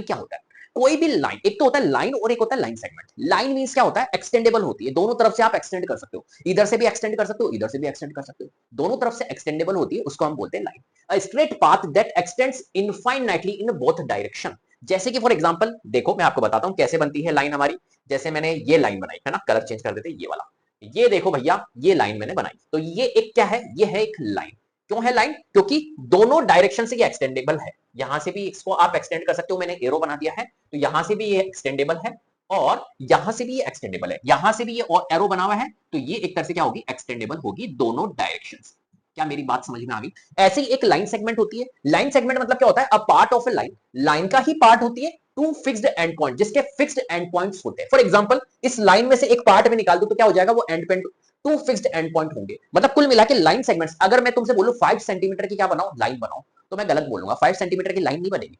क्या होता है? कोई भी लाइन, एक तो होता है लाइन और एक होता है लाइन सेगमेंट। लाइन मींस क्या होता है? एक्सटेंडेबल होती है, दोनों तरफ से आप एक्सटेंड कर सकते हो, इधर से भी एक्सटेंड कर सकते हो, इधर से भी एक्सटेंड कर सकते हो, दोनों तरफ से एक्सटेंडेबल होती है, उसको हम बोलते हैं line. A straight path that x tends infinitely in both direction. जैसे कि फॉर एग्जांपल देखो, मैं आपको बताता हूं कैसे बनती है लाइन हमारी। जैसे मैंने ये लाइन बनाई है ना, कलर चेंज कर देते हैं, ये वाला, ये देखो भैया, ये लाइन मैंने बनाई, तो ये एक क्या है? ये है एक लाइन। क्यों है लाइन? क्योंकि दोनों डायरेक्शन से ये एक्सटेंडेबल है, यहां से भी इसको आप एक्सटेंड कर सकते हो, मैंने एरो बना दिया है, तो यहां से भी ये एक्सटेंडेबल है और यहां से भी ये एक्सटेंडेबल है, यहां से भी ये और एरो बना हुआ है, तो ये एक तरह से क्या होगी? एक्सटेंडेबल होगी दोनों डायरेक्शन से। क्या मेरी बात समझ में आ गई? ऐसी एक लाइन सेगमेंट होती है। लाइन सेगमेंट मतलब क्या होता है? A part of A line, line का ही पार्ट होती है, टू फिक्स्ड एंड पॉइंट, जिसके फिक्स्ड एंड पॉइंट्स होते हैं। फॉर एग्जांपल इस लाइन में से एक पार्ट में निकाल दो तो क्या हो जाएगा? वो end point, two fixed end point होंगे। मतलब कुल मिला के लाइन सेगमेंट्स, अगर मैं तुमसे बोलूं 5 सेंटीमीटर की क्या बनाओ? लाइन बनाओ, तो मैं गलत बोलूंगा, 5 सेंटीमीटर की लाइन नहीं बनेगी,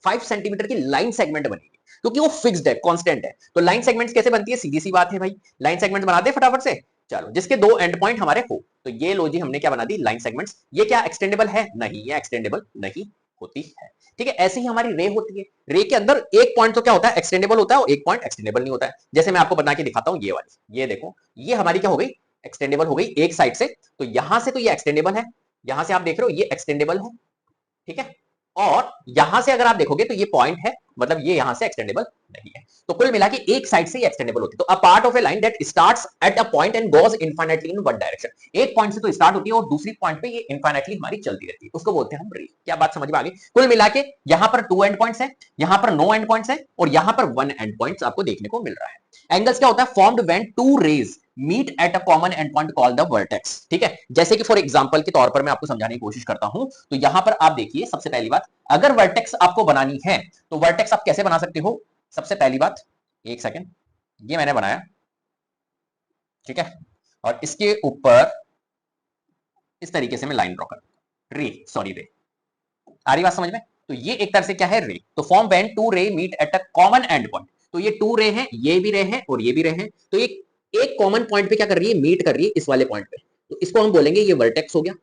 5 सेंटीमीटर की लाइन सेगमेंट बनेगी, क्योंकि वो फिक्स्ड है, कांस्टेंट है। तो लाइन सेगमेंट्स कैसे बनती है? सीधी सी बात है भाई, लाइन सेगमेंट बना दे फटाफट से। चलो, जिसके दो एंड पॉइंट हमारे हो, तो ये लो जी, हमने क्या बना दी? Line segments. ये क्या एक्सटेंडेबल है? नहीं, ये एक्सटेंडेबल नहीं होती है। ठीक है, ऐसे ही हमारी रे होती है। रे के अंदर एक पॉइंट तो क्या होता है? एक्सटेंडेबल होता है, और एक पॉइंट एक्सटेंडेबल नहीं होता है। जैसे मैं आपको बना के दिखाता हूं, ये वाली, ये देखो, ये हमारी क्या हो गई? एक्सटेंडेबल हो गई एक साइड से, तो यहां से तो ये एक्सटेंडेबल है, यहां से आप देख रहे हो ये एक्सटेंडेबल है, ठीक है, और यहां से अगर आप देखोगे तो ये पॉइंट है, मतलब ये यहां से एक्सटेंडेबल नहीं है। तो कुल मिला के एक साइड से ये एक्सटेंडेबल होती है। तो a part of A line that starts at a point and goes infinitely in one direction, एक पॉइंट से तो स्टार्ट होती है और दूसरी पॉइंट पे ये इनफाइनाइटली हमारी चलती रहती है, उसको बोलते हैं हम रे। क्या बात समझ में आ गई? कुल मिला के यहां पर 2 एंड पॉइंट्स है, यहां पर नो एंड पॉइंट्स है, और यहां पर 1 एंड पॉइंट्स आपको देखने को मिल रहा है। एंगल्स क्या होता है? Formed when two rays meet at a common end point called the vertex. ठीक है, जैसे कि फॉर एग्जांपल के तौर पर मैं आपको समझाने की कोशिश करता हूं, तो यहां पर आप देखिए, सबसे पहली बात, अगर वर्टेक्स आपको बनानी है तो वर्टेक्स आप कैसे बना सकते हो? सबसे पहली बात, एक सेकेंड, ये मैंने बनाया, ठीक है, और इसके ऊपर इस तरीके से मैं लाइन ड्रॉ कर, रे, सॉरी रे, आ रही बात समझ में? तो ये एक तरह से क्या है? रे। तो form when two ray meet at a common end point, तो ये टू रे हैं, ये भी रे हैं और ये भी रे हैं, तो ये एक कॉमन पॉइंट पे क्या कर रही है? मीट कर रही है इस वाले पॉइंट पे, तो इसको हम बोलेंगे ये वर्टेक्स हो गया।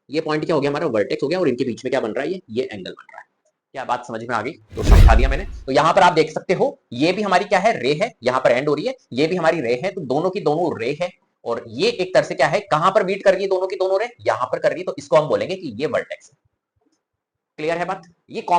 ये पॉइंट क्या हो गया? हमारा वर्टेक्स हो गया, और इनके बीच में क्या बन रहा है? ये एंगल बन रहा है। क्या बात समझ में आ गई? तो समझा दिया मैंने। तो यहां पर आप देख सकते हो, ये भी हमारी क्या है? रे है, यहां पर एंड हो रही है, ये भी हमारी रे है, तो दोनों की दोनों रे है, और ये एक तरह से क्या है? कहां पर मीट कर रही है दोनों की दोनों रे? यहां पर कर रही है, तो इसको हम बोलेंगे कि ये वर्टेक्स है। क्लियर है बात? ये कॉमन